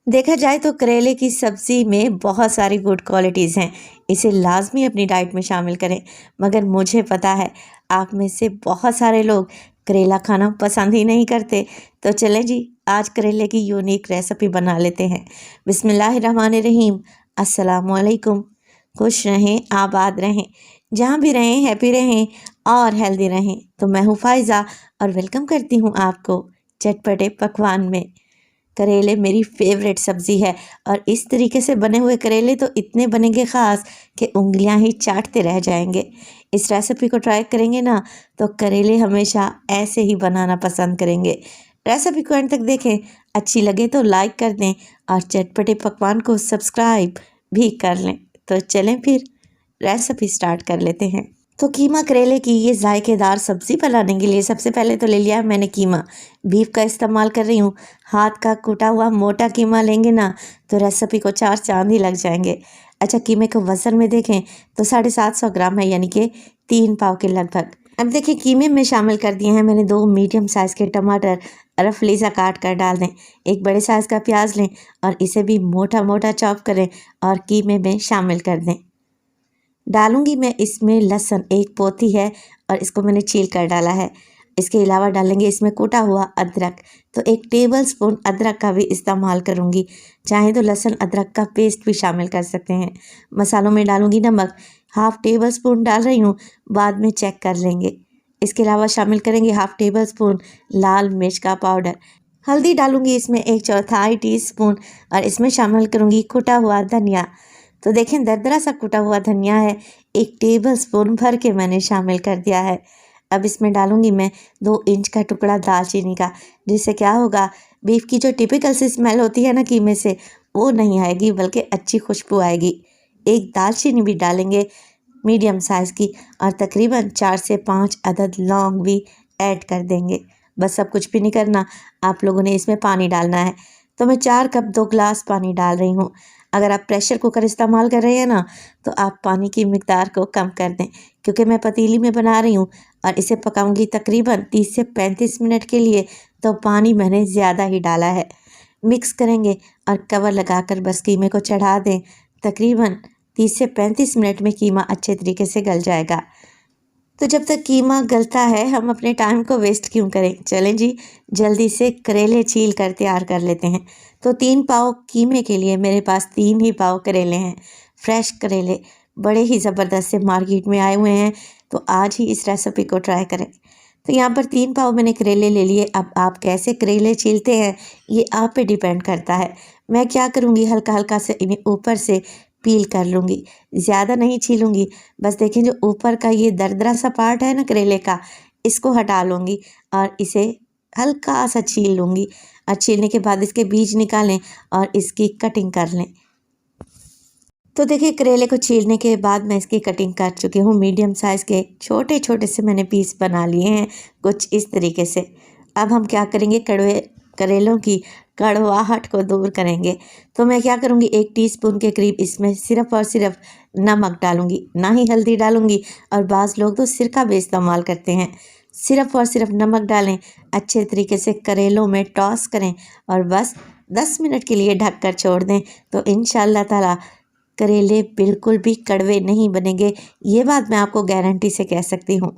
देखा जाए तो करेले की सब्ज़ी में बहुत सारी गुड क्वालिटीज़ हैं। इसे लाज़मी अपनी डाइट में शामिल करें। मगर मुझे पता है आप में से बहुत सारे लोग करेला खाना पसंद ही नहीं करते। तो चलें जी, आज करेले की यूनिक रेसिपी बना लेते हैं। बिस्मिल्लाहिर्रहमानिर्रहीम। अस्सलामुअलैकुम। खुश रहें, आबाद रहें, जहाँ भी रहें हैप्पी रहें और हेल्दी रहें। तो मैं हूँ फ़ाइज़ा और वेलकम करती हूँ आपको चटपटे पकवान में। करेले मेरी फेवरेट सब्ज़ी है और इस तरीके से बने हुए करेले तो इतने बनेंगे ख़ास कि उंगलियां ही चाटते रह जाएंगे। इस रेसिपी को ट्राई करेंगे ना तो करेले हमेशा ऐसे ही बनाना पसंद करेंगे। रेसिपी को अंत तक देखें, अच्छी लगे तो लाइक कर दें और चटपटे पकवान को सब्सक्राइब भी कर लें। तो चलें फिर रेसिपी स्टार्ट कर लेते हैं। तो कीमा करेले की ये जायकेदार सब्ज़ी बनाने के लिए सबसे पहले तो ले लिया है मैंने कीमा। बीफ का इस्तेमाल कर रही हूँ। हाथ का कूटा हुआ मोटा कीमा लेंगे ना तो रेसिपी को चार चांद ही लग जाएंगे। अच्छा, कीमे को वज़न में देखें तो 750 ग्राम है, यानी कि 3 पाव के लगभग। अब देखिए कीमे में शामिल कर दिए हैं मैंने 2 मीडियम साइज़ के टमाटर, रफली सा काट कर डाल दें। एक बड़े साइज़ का प्याज लें और इसे भी मोटा मोटा चॉप करें और कीमे में शामिल कर दें। डालूंगी मैं इसमें लहसुन, एक पोथी है और इसको मैंने छील कर डाला है। इसके अलावा डालेंगे इसमें कूटा हुआ अदरक, तो 1 टेबल स्पून अदरक का भी इस्तेमाल करूंगी। चाहे तो लहसुन अदरक का पेस्ट भी शामिल कर सकते हैं। मसालों में डालूंगी नमक, हाफ टेबल स्पून डाल रही हूँ, बाद में चेक कर लेंगे। इसके अलावा शामिल करेंगे हाफ टेबल स्पून लाल मिर्च का पाउडर। हल्दी डालूंगी इसमें 1/4 टीस्पून और इसमें शामिल करूंगी कुटा हुआ धनिया। तो देखें दरदरा सा कुटा हुआ धनिया है, 1 टेबल स्पून भर के मैंने शामिल कर दिया है। अब इसमें डालूंगी मैं 2 इंच का टुकड़ा दालचीनी का, जिससे क्या होगा, बीफ की जो टिपिकल सी स्मेल होती है ना कीमे से, वो नहीं आएगी बल्कि अच्छी खुशबू आएगी। एक दालचीनी भी डालेंगे मीडियम साइज़ की और तकरीबन 4 से 5 अदद लौंग भी ऐड कर देंगे। बस सब कुछ भी नहीं करना, आप लोगों ने इसमें पानी डालना है। तो मैं 4 कप 2 गिलास पानी डाल रही हूँ। अगर आप प्रेशर कुकर इस्तेमाल कर रहे हैं ना तो आप पानी की मिकदार को कम कर दें, क्योंकि मैं पतीली में बना रही हूँ और इसे पकाऊंगी तकरीबन 30 से 35 मिनट के लिए, तो पानी मैंने ज़्यादा ही डाला है। मिक्स करेंगे और कवर लगाकर बस कीमे को चढ़ा दें। तकरीबन 30 से 35 मिनट में कीमा अच्छे तरीके से गल जाएगा। तो जब तक कीमा गलता है हम अपने टाइम को वेस्ट क्यों करें, चलें जी जल्दी से करेले छील कर तैयार कर लेते हैं। तो 3 पाव कीमे के लिए मेरे पास 3 ही पाव करेले हैं। फ्रेश करेले बड़े ही ज़बरदस्त से मार्केट में आए हुए हैं, तो आज ही इस रेसिपी को ट्राई करें। तो यहाँ पर 3 पाव मैंने करेले ले लिए। अब आप कैसे करेले छीलते हैं ये आप पे डिपेंड करता है। मैं क्या करूँगी, हल्का हल्का से इन्हें ऊपर से पील कर लूँगी, ज़्यादा नहीं छीलूँगी। बस देखें जो ऊपर का ये दरदरा सा पार्ट है ना करेले का, इसको हटा लूँगी और इसे हल्का सा छील लूँगी। और छीलने के बाद इसके बीज निकालें और इसकी कटिंग कर लें। तो देखिए करेले को छीलने के बाद मैं इसकी कटिंग कर चुकी हूँ। मीडियम साइज़ के छोटे छोटे से मैंने पीस बना लिए हैं, कुछ इस तरीके से। अब हम क्या करेंगे, कड़वे करेलों की कड़वाहट को दूर करेंगे। तो मैं क्या करूँगी, 1 टीस्पून के करीब इसमें सिर्फ़ और सिर्फ नमक डालूँगी, ना ही हल्दी डालूँगी। और बाज़ लोग तो सिरका भी इस्तेमाल करते हैं। सिर्फ़ और सिर्फ नमक डालें, अच्छे तरीके से करेलों में टॉस करें और बस 10 मिनट के लिए ढक कर छोड़ दें। तो इंशाअल्लाह ताला करेले बिल्कुल भी कड़वे नहीं बनेंगे, ये बात मैं आपको गारंटी से कह सकती हूँ।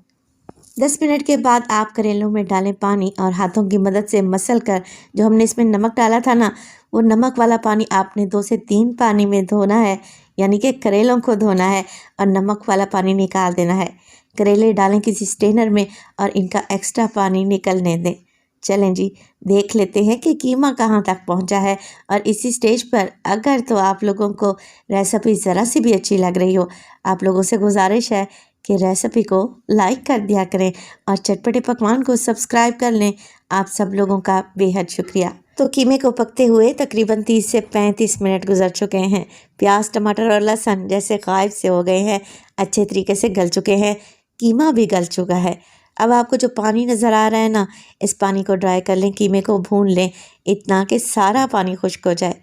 10 मिनट के बाद आप करेलों में डालें पानी और हाथों की मदद से मसल कर, जो हमने इसमें नमक डाला था ना, वो नमक वाला पानी आपने 2 से 3 पानी में धोना है, यानी कि करेलों को धोना है और नमक वाला पानी निकाल देना है। करेले डालें किसी स्ट्रेनर में और इनका एक्स्ट्रा पानी निकलने दें। चलें जी, देख लेते हैं कि कीमा कहाँ तक पहुँचा है। और इसी स्टेज पर अगर तो आप लोगों को रेसिपी ज़रा सी भी अच्छी लग रही हो, आप लोगों से गुजारिश है कि रेसिपी को लाइक कर दिया करें और चटपटे पकवान को सब्सक्राइब कर लें। आप सब लोगों का बेहद शुक्रिया। तो कीमे को पकते हुए तकरीबन 30 से 35 मिनट गुजर चुके हैं। प्याज, टमाटर और लहसुन जैसे गायब से हो गए हैं, अच्छे तरीके से गल चुके हैं, कीमा भी गल चुका है। अब आपको जो पानी नज़र आ रहा है ना, इस पानी को ड्राई कर लें, कीमे को भून लें इतना कि सारा पानी खुश्क हो जाए।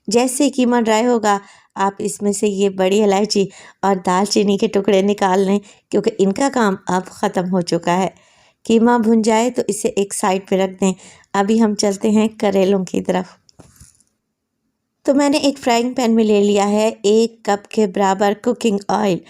जैसे कीमा ड्राई होगा आप इसमें से ये बड़ी इलायची और दालचीनी के टुकड़े निकाल लें, क्योंकि इनका काम अब ख़त्म हो चुका है। कीमा भुन जाए तो इसे एक साइड पे रख दें। अभी हम चलते हैं करेलों की तरफ। तो मैंने एक फ्राइंग पैन में ले लिया है 1 कप के बराबर कुकिंग ऑयल।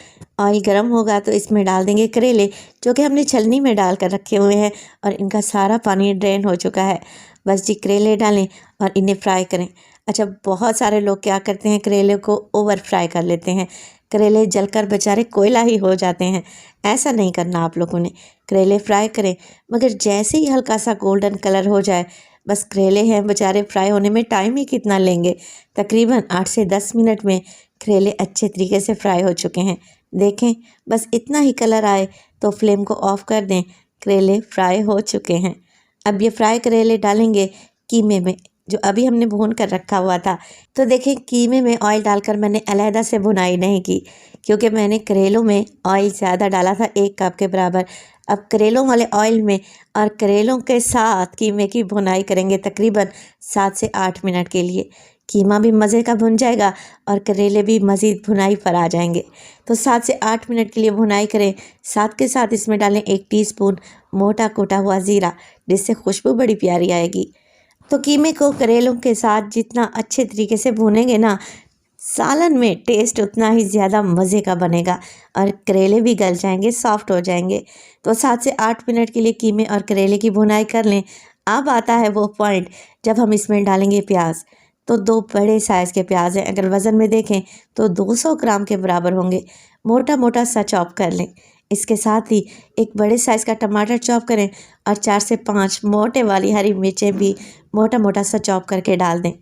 ऑयल गर्म होगा तो इसमें डाल देंगे करेले, जो कि हमने छलनी में डाल कर रखे हुए हैं और इनका सारा पानी ड्रेन हो चुका है। बस जी करेले डालें और इन्हें फ्राई करें। अच्छा, बहुत सारे लोग क्या करते हैं, करेले को ओवर फ्राई कर लेते हैं। करेले जलकर बेचारे कोयला ही हो जाते हैं। ऐसा नहीं करना आप लोगों ने। करेले फ्राई करें, मगर जैसे ही हल्का सा गोल्डन कलर हो जाए, बस करेले हैं बेचारे फ्राई होने में टाइम ही कितना लेंगे, तकरीबन 8 से 10 मिनट में करेले अच्छे तरीके से फ्राई हो चुके हैं। देखें, बस इतना ही कलर आए तो फ्लेम को ऑफ कर दें। करेले फ्राई हो चुके हैं। अब ये फ्राई करेले डालेंगे कीमे में, जो अभी हमने भून कर रखा हुआ था। तो देखें, कीमे में ऑयल डालकर मैंने अलहदा से भुनाई नहीं की, क्योंकि मैंने करेलों में ऑयल ज़्यादा डाला था 1 कप के बराबर। अब करेलों वाले ऑयल में और करेलों के साथ कीमे की भुनाई करेंगे तकरीबन 7 से 8 मिनट के लिए। कीमा भी मज़े का भुन जाएगा और करेले भी मज़ीद भुनाई पर आ जाएंगे। तो 7 से 8 मिनट के लिए भुनाई करें। साथ के साथ इसमें डालें 1 टीस्पून मोटा कुटा हुआ ज़ीरा, जिससे खुशबू बड़ी प्यारी आएगी। तो कीमे को करेलों के साथ जितना अच्छे तरीके से भूनेंगे ना, सालन में टेस्ट उतना ही ज़्यादा मज़े का बनेगा और करेले भी गल जाएंगे, सॉफ्ट हो जाएंगे। तो 7 से 8 मिनट के लिए कीमे और करेले की भुनाई कर लें। अब आता है वो पॉइंट जब हम इसमें डालेंगे प्याज। तो 2 बड़े साइज़ के प्याज हैं, अगर वज़न में देखें तो 200 ग्राम के बराबर होंगे। मोटा मोटा सा चॉप कर लें। इसके साथ ही एक बड़े साइज़ का टमाटर चॉप करें और 4 से 5 मोटे वाली हरी मिर्चें भी मोटा मोटा सा चॉप करके डाल दें।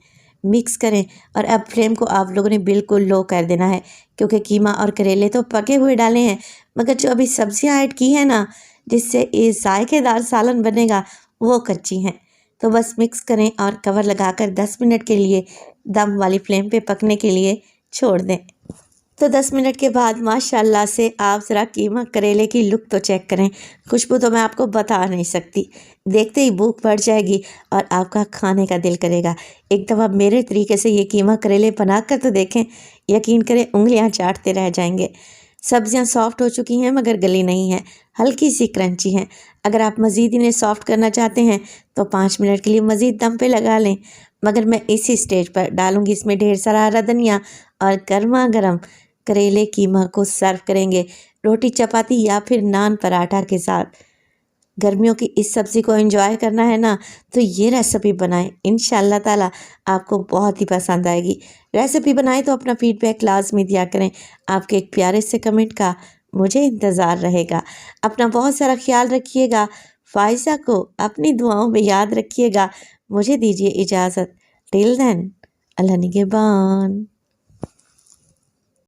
मिक्स करें और अब फ्लेम को आप लोगों ने बिल्कुल लो कर देना है, क्योंकि कीमा और करेले तो पके हुए डाले हैं, मगर जो अभी सब्जियां ऐड की हैं ना, जिससे ये जायकेदार सालन बनेगा, वो कच्ची हैं। तो बस मिक्स करें और कवर लगाकर 10 मिनट के लिए दम वाली फ्लेम पे पकने के लिए छोड़ दें। तो 10 मिनट के बाद माशाल्लाह से आप ज़रा कीमा करेले की लुक तो चेक करें। खुशबू तो मैं आपको बता नहीं सकती, देखते ही भूख बढ़ जाएगी और आपका खाने का दिल करेगा। एक दफ़ा मेरे तरीके से ये कीमा करेले बना कर तो देखें, यकीन करें उंगलियां चाटते रह जाएंगे। सब्जियां सॉफ्ट हो चुकी हैं मगर गली नहीं हैं, हल्की सी क्रंची हैं। अगर आप मज़ीद इन्हें सॉफ्ट करना चाहते हैं तो 5 मिनट के लिए मज़ीद दम पे लगा लें। मगर मैं इसी स्टेज पर डालूँगी इसमें ढेर सारा हरा धनिया और गर्मा गर्म करेले कीमा को सर्व करेंगे रोटी चपाती या फिर नान पराठा के साथ। गर्मियों की इस सब्ज़ी को एंजॉय करना है ना, तो ये रेसिपी बनाएं, इंशाल्लाह ताला आपको बहुत ही पसंद आएगी। रेसिपी बनाएं तो अपना फीडबैक लाजमी दिया करें। आपके एक प्यारे से कमेंट का मुझे इंतज़ार रहेगा। अपना बहुत सारा ख्याल रखिएगा। फ़ाइज़ा को अपनी दुआओं में याद रखिएगा। मुझे दीजिए इजाज़त। टिल देन, अल्लाह निगहबान।